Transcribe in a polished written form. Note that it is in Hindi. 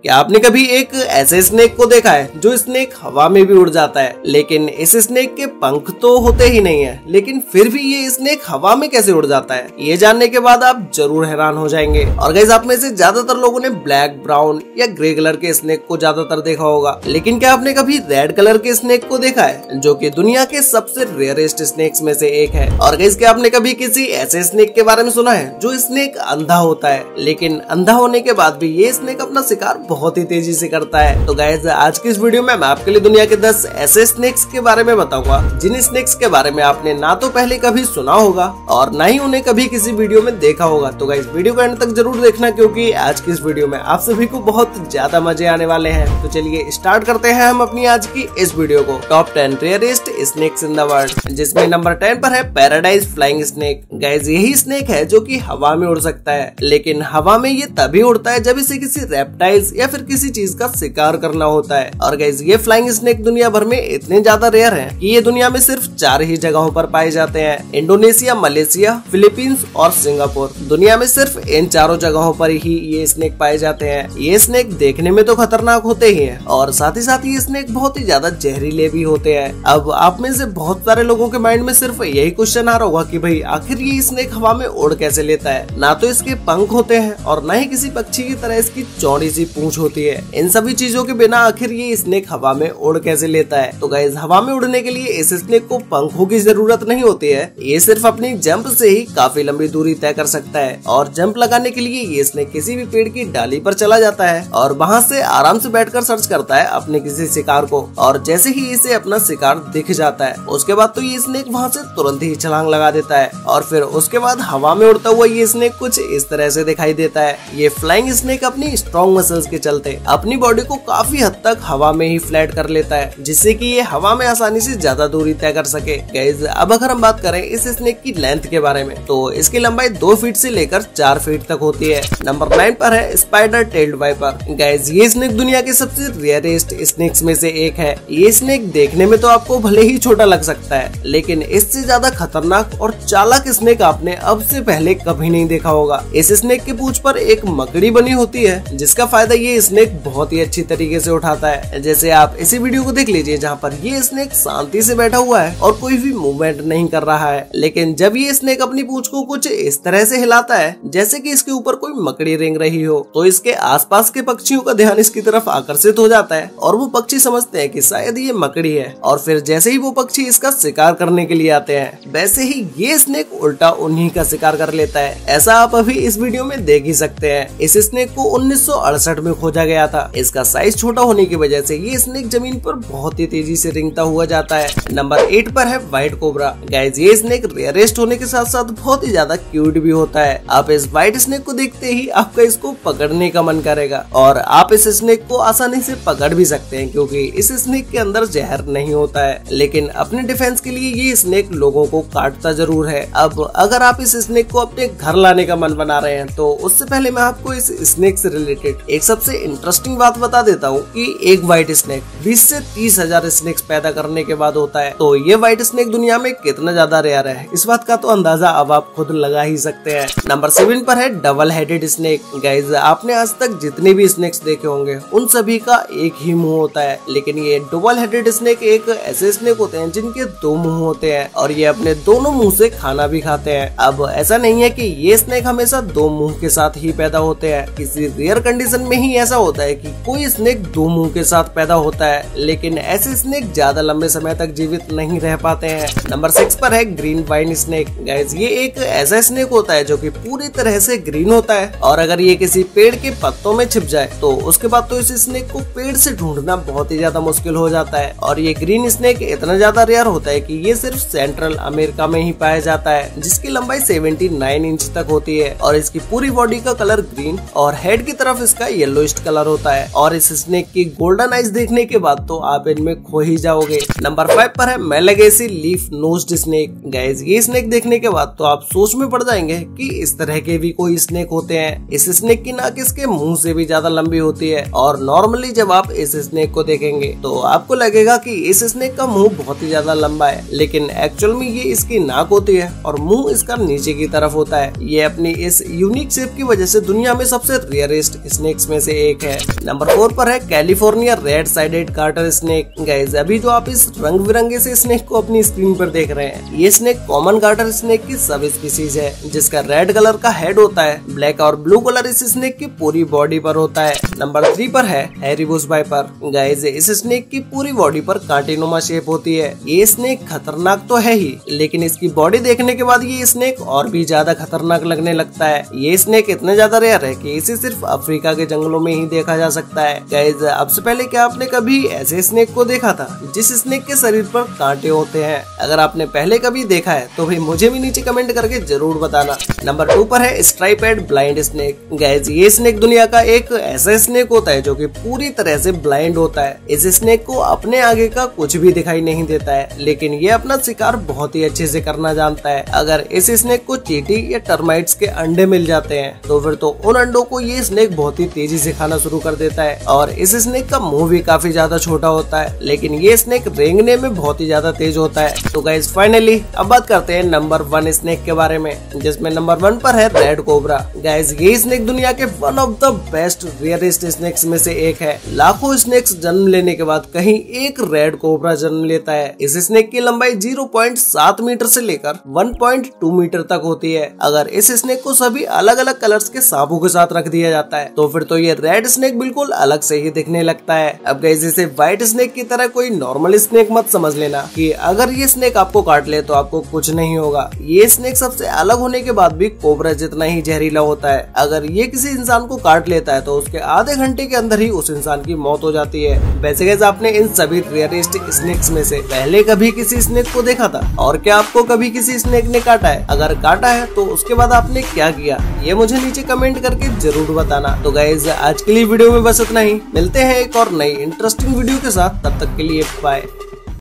क्या आपने कभी एक ऐसे स्नेक को देखा है जो स्नेक हवा में भी उड़ जाता है, लेकिन इस स्नेक के पंख तो होते ही नहीं है, लेकिन फिर भी ये स्नेक हवा में कैसे उड़ जाता है, ये जानने के बाद आप जरूर हैरान हो जाएंगे। और गाइस, आप में से ज्यादातर लोगों ने ब्लैक, ब्राउन या ग्रे कलर के स्नेक को ज्यादातर देखा होगा, लेकिन क्या आपने कभी रेड कलर के स्नेक को देखा है, जो कि दुनिया के सबसे रेयरेस्ट स्नेक्स में से एक है। और गाइस, क्या आपने कभी किसी ऐसे स्नेक के बारे में सुना है जो स्नेक अंधा होता है, लेकिन अंधा होने के बाद भी ये स्नेक अपना शिकार बहुत ही तेजी से करता है। तो गाइस, आज की इस वीडियो में मैं आपके लिए दुनिया के 10 ऐसे स्नेक्स के बारे में बताऊंगा जिन स्नेक्स के बारे में आपने ना तो पहले कभी सुना होगा और ना ही उन्हें कभी किसी वीडियो में देखा होगा। तो गाइस, वीडियो को एंड तक जरूर देखना, क्योंकि आज की इस वीडियो में आप सभी को बहुत ज्यादा मजे आने वाले हैं। तो चलिए स्टार्ट करते हैं हम अपनी आज की इस वीडियो को। Top 10 rarest snakes in the world, जिसमें नंबर 10 पर है पैराडाइज फ्लाइंग स्नेक। गाइस, यही स्नेक है जो कि हवा में उड़ सकता है, लेकिन हवा में ये तभी उड़ता है जब इसे किसी रेप्टाइल्स या फिर किसी चीज का शिकार करना होता है। और गाइस, ये फ्लाइंग स्नेक दुनिया भर में इतने ज्यादा रेयर हैं कि ये दुनिया में सिर्फ 4 ही जगहों पर पाए जाते हैं: इंडोनेशिया, मलेशिया, फिलीपींस और सिंगापुर। दुनिया में सिर्फ इन 4 जगहों पर ही ये स्नेक पाए जाते हैं। ये स्नेक देखने में तो खतरनाक होते ही हैं, और साथ ही साथ ये स्नेक बहुत ही ज्यादा जहरीले भी होते हैं। अब आप में से बहुत सारे लोगों के माइंड में सिर्फ यही क्वेश्चन आ रहा होगा कि भाई आखिर ये स्नेक हवा में उड़ कैसे लेता है। ना तो इसके पंख होते हैं और ना ही किसी पक्षी की तरह इसकी चौड़ी सी पूंछ होती है। इन सभी चीजों के बिना आखिर ये स्नेक हवा में उड़ कैसे लेता है। तो गाइस, हवा में उड़ने के लिए इस स्नेक को पंखों की जरूरत नहीं होती है। ये सिर्फ अपनी जंप से ही काफी लंबी दूरी तय कर सकता है, और जंप लगाने के लिए ये स्नेक किसी भी पेड़ की डाली पर चला जाता है और वहाँ से आराम से बैठकर सर्च करता है अपने किसी शिकार को। और जैसे ही इसे अपना शिकार दिख जाता है, उसके बाद तो ये स्नेक वहाँ से तुरंत ही छलांग लगा देता है, और फिर उसके बाद हवा में उड़ता हुआ ये स्नेक कुछ इस तरह से दिखाई देता है। ये फ्लाइंग स्नेक अपनी स्ट्रॉन्ग मसल्स के चलते अपनी बॉडी को काफी हद तक हवा में ही फ्लैट कर लेता है, जिससे कि ये हवा में आसानी से ज्यादा दूरी तय कर सके। गाइस, अब अगर हम बात करें इस स्नेक की लेंथ के बारे में, तो इसकी लंबाई 2 फीट से लेकर 4 फीट तक होती है। नंबर 9 पर है स्पाइडर टेल्ड वाइपर। गाइस, ये स्नेक दुनिया के सबसे रेयरेस्ट स्नेक्स में से एक है। ये स्नेक देखने में तो आपको भले ही छोटा लग सकता है, लेकिन इससे ज्यादा खतरनाक और चालाक स्नेक आपने अब से पहले कभी नहीं देखा होगा। इस स्नेक के पूंछ पर एक मकड़ी बनी होती है, जिसका फायदा ये स्नेक बहुत ही अच्छी तरीके से उठाता है। जैसे आप इसी वीडियो को देख लीजिए, जहाँ पर ये स्नेक शांति से बैठा हुआ है और कोई भी मूवमेंट नहीं कर रहा है, लेकिन जब ये स्नेक अपनी पूंछ को कुछ इस तरह से हिलाता है जैसे कि इसके ऊपर कोई मकड़ी रेंग रही हो, तो इसके आसपास के पक्षियों का ध्यान इसकी तरफ आकर्षित हो जाता है और वो पक्षी समझते हैं कि शायद ये मकड़ी है, और फिर जैसे ही वो पक्षी इसका शिकार करने के लिए आते हैं, वैसे ही ये स्नेक उल्टा उन्हीं का शिकार कर लेता है। ऐसा आप अभी इस वीडियो में देख ही सकते हैं। इस स्नेक को 1968 में खोजा गया था। इसका साइज छोटा होने की वजह से ये स्नेक जमीन पर बहुत ही तेजी से रेंगता हुआ जाता है। नंबर 8 पर है व्हाइट कोबरा। गाइस, ये स्नेक रेयरेस्ट होने के साथ साथ बहुत ही ज्यादा क्यूट भी होता है। आप इस व्हाइट स्नेक को देखते ही आपका इसको पकड़ने का मन करेगा, और आप इस स्नेक को आसानी से पकड़ भी सकते हैं, क्योंकि इस स्नेक के अंदर जहर नहीं होता है। लेकिन अपने डिफेंस के लिए ये स्नेक लोगों को काटता जरूर है। अब अगर आप इस स्नेक को अपने घर लाने का मन बना रहे हैं, तो उससे पहले मैं आपको इस स्नेक से रिलेटेड एक सबसे इंटरेस्टिंग बात बता देता हूँ कि एक व्हाइट स्नेक 20 से 30 हजार स्नेक्स पैदा करने के बाद होता है। तो ये व्हाइट स्नेक दुनिया में कितना ज्यादा रेयर है, इस बात का तो अंदाजा अब आप खुद लगा ही सकते हैं। नंबर 7 पर है डबल हेडेड स्नेक। गाइस, आपने आज तक जितने भी स्नेक्स देखे होंगे उन सभी का एक ही मुंह होता है, लेकिन ये डबल हेडेड स्नेक एक ऐसे स्नेक होते हैं जिनके 2 मुंह होते हैं, और ये अपने दोनों मुंह से खाना भी खाते हैं। अब ऐसा नहीं है कि ये स्नेक हमेशा 2 मुंह के साथ ही पैदा होते हैं। किसी रेयर कंडीशन में ही ऐसा होता है कि कोई स्नेक 2 मुंह के साथ पैदा होता है, लेकिन ऐसे स्नेक ज्यादा लंबे समय तक जीवित नहीं रह पाते हैं। नंबर 6 पर है ग्रीन वाइन स्नेक। गाइस, ये एक ऐसा स्नेक होता है जो कि पूरी तरह से ग्रीन होता है, और अगर ये किसी पेड़ के पत्तों में छिप जाए तो उसके बाद तो इस स्नेक को पेड़ से ढूंढना बहुत ही ज्यादा मुश्किल हो जाता है। और ये ग्रीन स्नेक इतना ज्यादा रेयर होता है कि ये सिर्फ सेंट्रल अमेरिका में ही पाया जाता है, जिसकी लंबाई 79 इंच तक होती है, और इसकी पूरी बॉडी का कलर ग्रीन और हेड की तरफ इसका येलोइस्ट कलर होता है। और इस स्नेक की गोल्डन आइज देखने के बाद तो आप इनमें खो ही जाओगे। नंबर 5 पर है मेलागेसी लीफ नोज्ड स्नेक। गाइस, ये स्नेक देखने के बाद तो आप सोच में पड़ जाएंगे कि इस तरह के भी कोई स्नेक होते हैं। इस स्नेक की नाक इसके मुंह से भी ज्यादा लंबी होती है, और नॉर्मली जब आप इस स्नेक को देखेंगे तो आपको लगेगा कि इस स्नेक का मुंह बहुत ही ज्यादा लंबा है, लेकिन एक्चुअल में ये इसकी नाक होती है और मुंह इसका नीचे की तरफ होता है। ये अपनी इस यूनिक शेप की वजह से दुनिया में सबसे रेयरेस्ट स्नेक्स में से एक है। नंबर 4 पर है California red sided garter snake. Guys अभी जो आप इस रंग बिरंगे से स्नेक को अपनी स्क्रीन पर देख रहे हैं, ये स्नेक कॉमन गार्टर स्नेक की सब स्पीसीज है, जिसका रेड कलर का हेड होता है। ब्लैक और ब्लू कलर इस स्नेक की पूरी बॉडी पर होता है। नंबर 3 पर है हैरी बुश वाइपर। गाइस इस स्नेक की पूरी बॉडी पर कांटेनुमा शेप होती है। ये स्नेक खतरनाक तो है ही, लेकिन इसकी बॉडी देखने के बाद ये स्नेक और भी ज्यादा खतरनाक लगने लगता है। ये स्नेक इतने ज्यादा रेयर है कि इसे सिर्फ अफ्रीका के जंगलों में ही देखा जा सकता है। गाइस अब से पहले क्या आपने कभी ऐसे स्नेक को देखा था जिस स्नेक के शरीर पर कांटे होते हैं? अगर आपने पहले कभी देखा है तो भाई मुझे भी नीचे कमेंट करके जरूर बताना। नंबर 2 पर है स्ट्राइपेड ब्लाइंड स्नेक। गाइस ये स्नेक दुनिया का एक ऐसा स्नेक होता है जो कि पूरी तरह से ब्लाइंड होता है। इस स्नेक को अपने आगे का कुछ भी दिखाई नहीं देता है, लेकिन ये अपना शिकार बहुत ही अच्छे से करना जानता है। अगर इस स्नेक को चींटी या टर्माइट्स के अंडे मिल जाते हैं तो फिर तो उन अंडों को ये स्नेक बहुत ही तेजी से खाना शुरू कर देता है। और इस स्नेक का मुंह भी काफी ज्यादा छोटा होता है, लेकिन ये स्नेक रेंगने में बहुत ही ज्यादा तेज होता है। तो गाइस फाइनली अब बात करते हैं नंबर 1 स्नेक के बारे में, जिसमें नंबर 1 पर है रेड कोबरा। गाइस ये स्नेक दुनिया के one of the best rarest snakes में से एक है। लाखों स्नेक्स जन्म लेने के बाद कहीं एक रेड कोबरा जन्म लेता है। इस स्नेक की लंबाई 0.7 मीटर से लेकर 1.2 मीटर तक होती है। अगर इस स्नेक को सभी अलग अलग कलर्स के सांपों के साथ रख दिया जाता है तो फिर तो ये रेड स्नेक बिल्कुल अलग से ही दिखने लगता है। अब गाइस इसे व्हाइट स्नेक की तरह कोई नॉर्मल स्नेक मत समझ लेना कि अगर ये स्नेक आपको काट ले तो आपको कुछ नहीं होगा। ये स्नेक सबसे अलग होने के बाद भी कोबरा जितना ही जहरीला होता है। अगर ये किसी इंसान को काट लेता है तो उसके आधे घंटे के अंदर ही उस इंसान की मौत हो जाती है। वैसे गाइस आपने इन सभी रेयरेस्ट स्नेक्स में से पहले कभी किसी स्नेक को देखा था? और क्या आपको कभी किसी स्नेक ने काटा है? अगर काटा है तो उसके बाद आपने क्या किया, ये मुझे नीचे कमेंट करके जरूर बताना। तो गाइस आज के लिए वीडियो में बस इतना ही। मिलते हैं एक और नई इंटरेस्टिंग वीडियो के साथ, तब तक के लिए बाय।